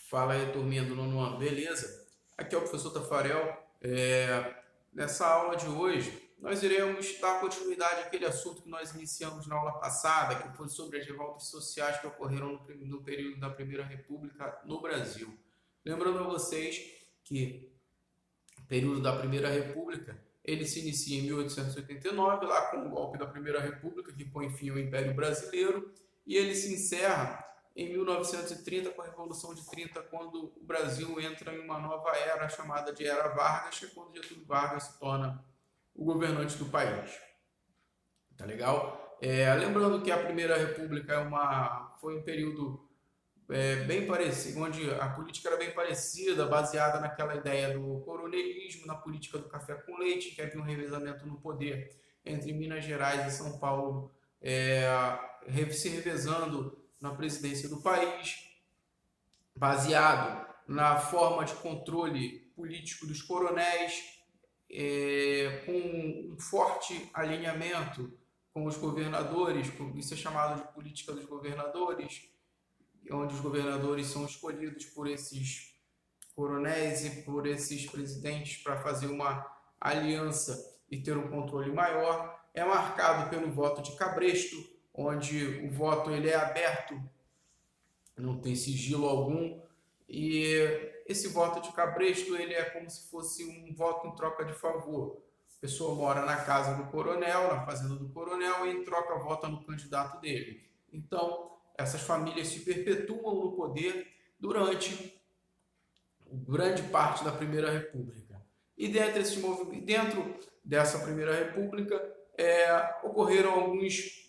Fala aí, turminha do nono ano, beleza? Aqui é o professor Tafarel. Nessa aula de hoje, nós iremos dar continuidade àquele assunto que nós iniciamos na aula passada, que foi sobre as revoltas sociais que ocorreram no período da Primeira República no Brasil. Lembrando a vocês que o período da Primeira República, ele se inicia em 1889, lá com o golpe da Primeira República, que põe fim ao Império Brasileiro, e ele se encerra em 1930 com a Revolução de 30, quando o Brasil entra em uma nova era chamada de Era Vargas, que é quando Getúlio Vargas se torna o governante do país. Tá legal? Lembrando que a Primeira República foi um período bem parecido, onde a política era bem parecida, baseada naquela ideia do coronelismo, na política do café com leite, que havia um revezamento no poder entre Minas Gerais e São Paulo, se revezando na presidência do país, baseado na forma de controle político dos coronéis, com um forte alinhamento com os governadores, isso é chamado de política dos governadores, onde os governadores são escolhidos por esses coronéis e por esses presidentes para fazer uma aliança e ter um controle maior. É marcado pelo voto de cabresto, onde o voto ele é aberto, não tem sigilo algum, e esse voto de cabresto ele é como se fosse um voto em troca de favor. A pessoa mora na casa do coronel, na fazenda do coronel, e em troca vota no candidato dele. Então, essas famílias se perpetuam no poder durante grande parte da Primeira República. E dentro dessa Primeira República ocorreram alguns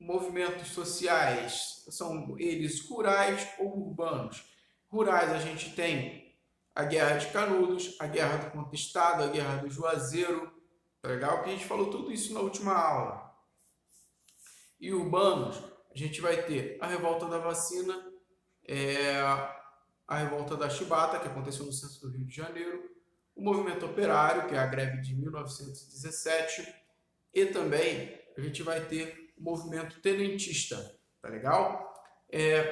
movimentos sociais, são eles rurais ou urbanos. Rurais a gente tem a Guerra de Canudos, a Guerra do Contestado, a Guerra do Juazeiro, tá legal? Que a gente falou tudo isso na última aula. E urbanos, a gente vai ter a Revolta da Vacina, a Revolta da Chibata, que aconteceu no centro do Rio de Janeiro, o Movimento Operário, que é a greve de 1917, e também a gente vai ter o movimento tenentista, tá legal? E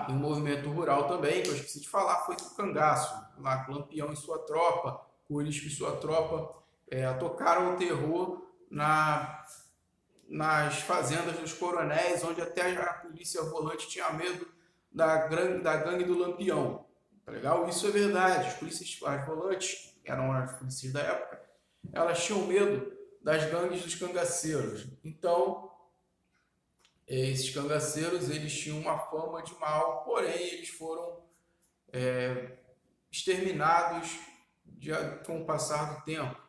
o movimento rural também, que eu esqueci de falar, foi o cangaço, lá com Lampião e sua tropa, Corisco e sua tropa, tocaram o terror nas fazendas dos coronéis, onde até a polícia volante tinha medo da gangue do Lampião. Tá legal? Isso é verdade. As volantes, eram as polícias da época, elas tinham medo das gangues dos cangaceiros. Então, esses cangaceiros, eles tinham uma fama de mal, porém, eles foram exterminados com o passar do tempo.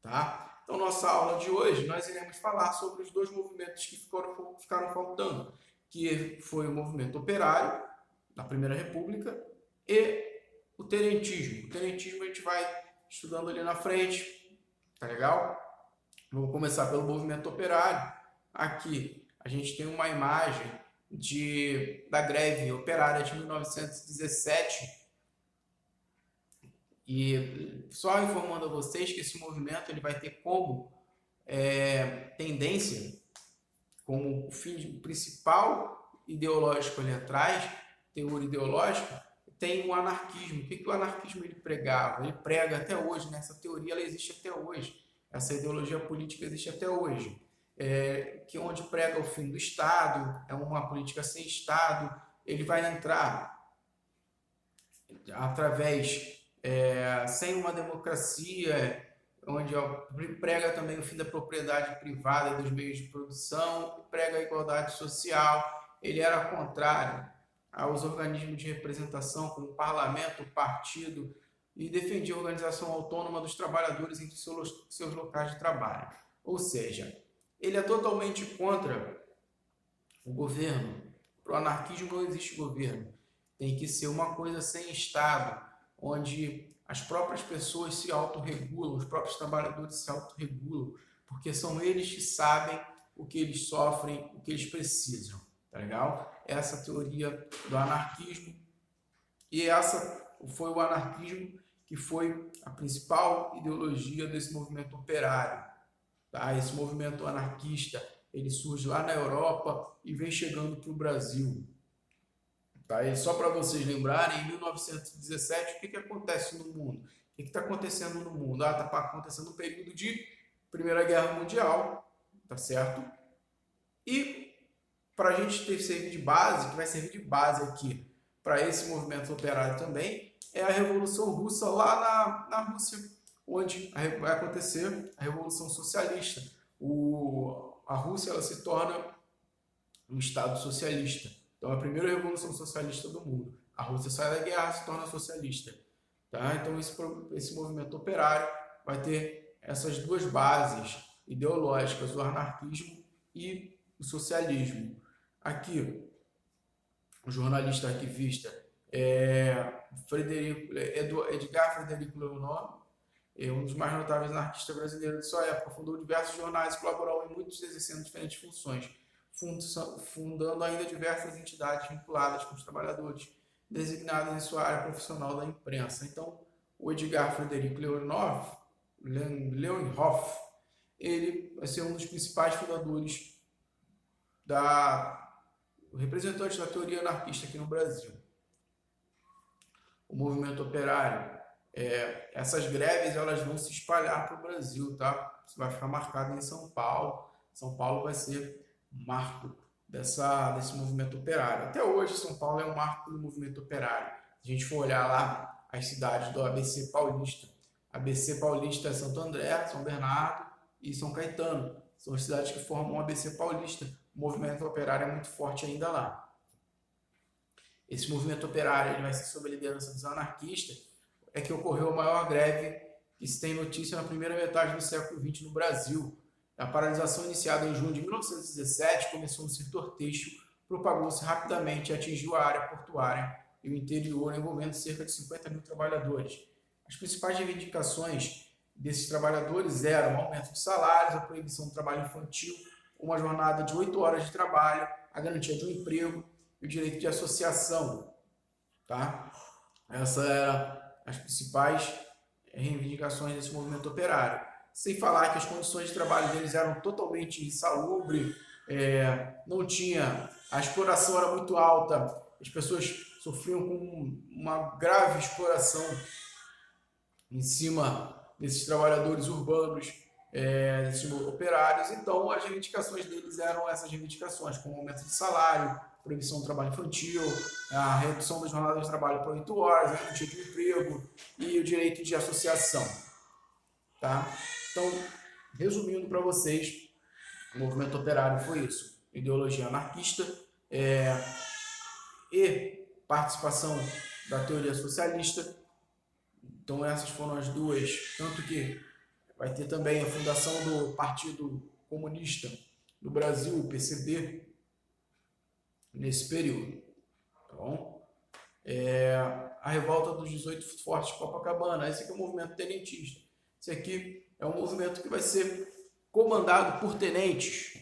Tá? Então, nossa aula de hoje, nós iremos falar sobre os dois movimentos que ficaram faltando, que foi o movimento operário, da Primeira República, e o tenentismo. O tenentismo a gente vai estudando ali na frente, tá legal? Vamos começar pelo movimento operário. Aqui a gente tem uma imagem da greve operária de 1917, e só informando a vocês que esse movimento ele vai ter como tendência, como fim principal ideológico ali atrás, teor ideológico, tem o anarquismo. O que o anarquismo ele pregava? Ele prega até hoje, né? Essa teoria ela existe até hoje, essa ideologia política existe até hoje, que onde prega o fim do Estado, é uma política sem Estado, ele vai entrar através sem uma democracia, onde prega também o fim da propriedade privada dos meios de produção, prega a igualdade social. Ele era contrário aos organismos de representação, como o parlamento, o partido, e defendia a organização autônoma dos trabalhadores entre seus locais de trabalho. Ou seja, ele é totalmente contra o governo. Para o anarquismo não existe governo. Tem que ser uma coisa sem Estado, onde as próprias pessoas se autorregulam, os próprios trabalhadores se autorregulam, porque são eles que sabem o que eles sofrem, o que eles precisam, tá legal? Essa é a teoria do anarquismo, e essa foi o anarquismo que foi a principal ideologia desse movimento operário, tá? Esse movimento anarquista, ele surge lá na Europa e vem chegando para o Brasil. Tá? E só para vocês lembrarem, em 1917, o que acontece no mundo? O que está acontecendo no mundo? Está acontecendo um período de Primeira Guerra Mundial, tá certo? E para a gente servir de base, que vai servir de base aqui para esse movimento operário também, é a Revolução Russa lá na Rússia, onde vai acontecer a Revolução Socialista. A Rússia ela se torna um Estado socialista. Então, é a primeira revolução socialista do mundo. A Rússia sai da guerra e se torna socialista. Tá? Então, esse movimento operário vai ter essas duas bases ideológicas, o anarquismo e o socialismo. Aqui, o jornalista arquivista Edgar Frederico Leonov, um dos mais notáveis anarquistas brasileiros de sua época, fundou diversos jornais e colaborou em muitos, exercendo diferentes funções, fundando ainda diversas entidades vinculadas com os trabalhadores, designadas em sua área profissional da imprensa. Então, o Edgar Frederico Leonov, ele vai ser um dos principais fundadores o representante da teoria anarquista aqui no Brasil. O movimento operário, essas greves elas vão se espalhar para o Brasil, tá? Isso vai ficar marcado em São Paulo. São Paulo vai ser marco desse movimento operário. Até hoje, São Paulo é um marco do movimento operário. Se a gente for olhar lá as cidades do ABC Paulista, ABC Paulista é Santo André, São Bernardo e São Caetano. São as cidades que formam o ABC Paulista. O movimento operário é muito forte ainda lá. Esse movimento operário ele vai ser sob a liderança dos anarquistas, que ocorreu a maior greve que se tem notícia na primeira metade do século XX no Brasil. A paralisação iniciada em junho de 1917 começou no setor têxtil, propagou-se rapidamente e atingiu a área portuária e o interior, envolvendo cerca de 50 mil trabalhadores. As principais reivindicações desses trabalhadores eram o aumento de salários, a proibição do trabalho infantil, uma jornada de 8 horas de trabalho, a garantia de um emprego e o direito de associação. Tá? Essas eram as principais reivindicações desse movimento operário. Sem falar que as condições de trabalho deles eram totalmente insalubres, não tinha, a exploração era muito alta, as pessoas sofriam com uma grave exploração em cima desses trabalhadores urbanos, desses operários. Então, as reivindicações deles eram essas reivindicações, como aumento de salário, proibição do trabalho infantil, a redução da jornada de trabalho para 8 horas, a garantia de emprego e o direito de associação. Tá? Então, resumindo para vocês, o movimento operário foi isso: ideologia anarquista e participação da teoria socialista. Então, essas foram as duas. Tanto que vai ter também a fundação do Partido Comunista do Brasil, o PCB, nesse período. Tá bom? A revolta dos 18 fortes de Copacabana. Esse aqui é o movimento tenentista. Esse aqui é um movimento que vai ser comandado por tenentes.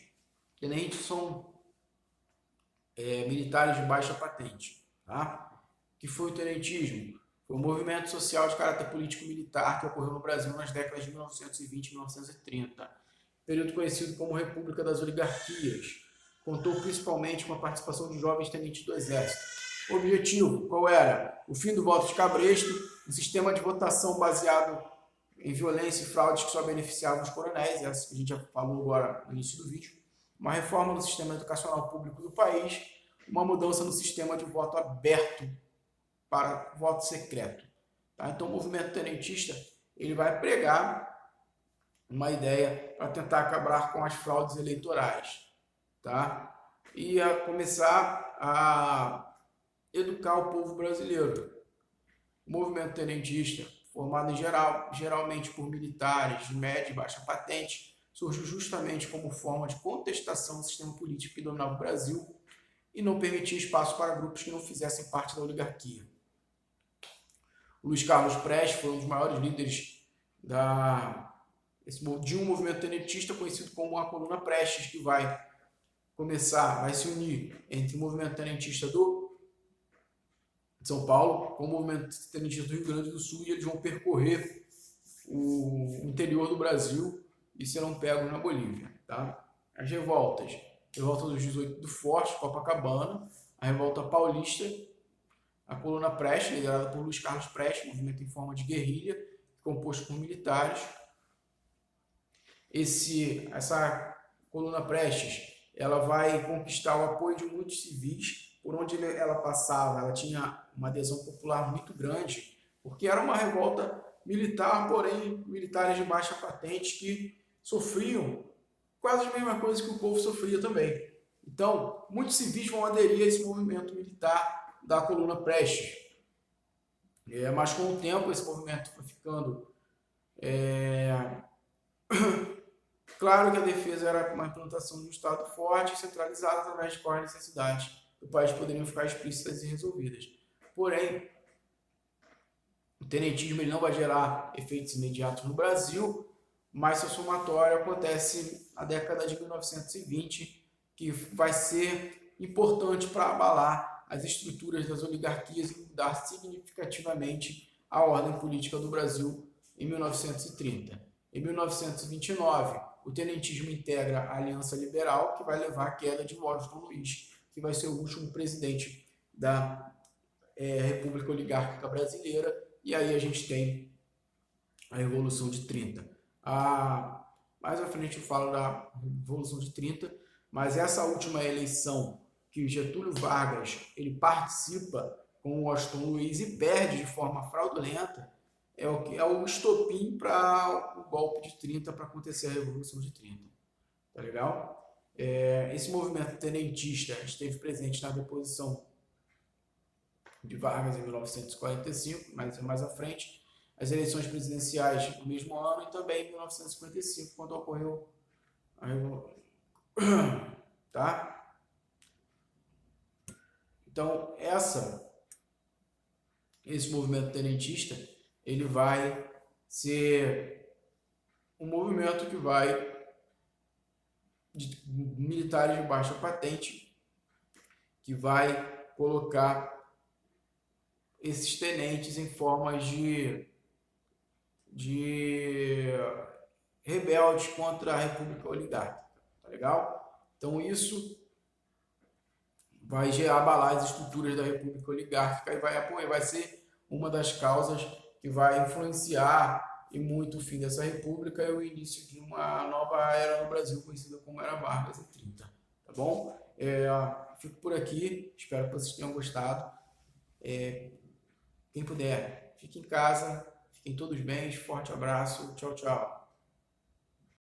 Tenentes são militares de baixa patente. Tá? O que foi o tenentismo? Foi um movimento social de caráter político-militar que ocorreu no Brasil nas décadas de 1920 e 1930. Período conhecido como República das Oligarquias. Contou principalmente com a participação de jovens tenentes do Exército. O objetivo, qual era? O fim do voto de cabresto, um sistema de votação baseado em violência e fraudes que só beneficiavam os coronéis, essa que a gente já falou agora no início do vídeo, uma reforma no sistema educacional público do país, uma mudança no sistema de voto aberto para voto secreto. Tá? Então, o movimento tenentista ele vai pregar uma ideia para tentar acabar com as fraudes eleitorais. Tá? E começar a educar o povo brasileiro. O movimento tenentista, formado geralmente por militares de média e baixa patente, surgiu justamente como forma de contestação do sistema político que dominava o Brasil e não permitia espaço para grupos que não fizessem parte da oligarquia. O Luiz Carlos Prestes foi um dos maiores líderes de um movimento tenentista conhecido como a Coluna Prestes, que vai se unir entre o movimento tenentista de São Paulo com o movimento tenentista do Rio Grande do Sul, e eles vão percorrer o interior do Brasil e serão pegos na Bolívia. Tá? As revolta dos 18 do Forte, Copacabana, a revolta paulista a coluna Prestes, liderada por Luiz Carlos Prestes, movimento em forma de guerrilha, composto por militares. Essa coluna Prestes, ela vai conquistar o apoio de muitos civis. Por onde ela passava, ela tinha uma adesão popular muito grande, porque era uma revolta militar, porém militares de baixa patente que sofriam quase a mesma coisa que o povo sofria também. Então, muitos civis vão aderir a esse movimento militar da coluna Prestes. Mas com o tempo esse movimento foi ficando claro que a defesa era uma implantação de um Estado forte e centralizado através de quais necessidades do país poderiam ficar explícitas e resolvidas. Porém, o tenentismo ele não vai gerar efeitos imediatos no Brasil, mas seu somatório acontece na década de 1920, que vai ser importante para abalar as estruturas das oligarquias e mudar significativamente a ordem política do Brasil em 1930. Em 1929, o tenentismo integra a Aliança Liberal, que vai levar à queda de Washington Luiz, que vai ser o último presidente da República Oligárquica Brasileira, e aí a gente tem a Revolução de 30. Mais à frente eu falo da Revolução de 30, mas essa última eleição que Getúlio Vargas ele participa com o Washington Luiz e perde de forma fraudulenta, é o estopim para o golpe de 30, para acontecer a Revolução de 30. Tá legal? Esse movimento tenentista esteve presente na deposição de Vargas em 1945, mas mais à frente, as eleições presidenciais no mesmo ano e também em 1955, quando ocorreu a Revolução. Tá? Então, esse movimento tenentista, ele vai ser um movimento que vai de militares de baixa patente, que vai colocar esses tenentes em formas de rebeldes contra a República Oligárquica, tá legal? Então isso vai abalar as estruturas da República Oligárquica e vai ser uma das causas que vai influenciar e muito o fim dessa república e o início de uma nova era no Brasil, conhecida como Era Vargas e 30, tá bom? Fico por aqui, espero que vocês tenham gostado. Quem puder, fique em casa, fiquem todos bem, forte abraço, tchau, tchau.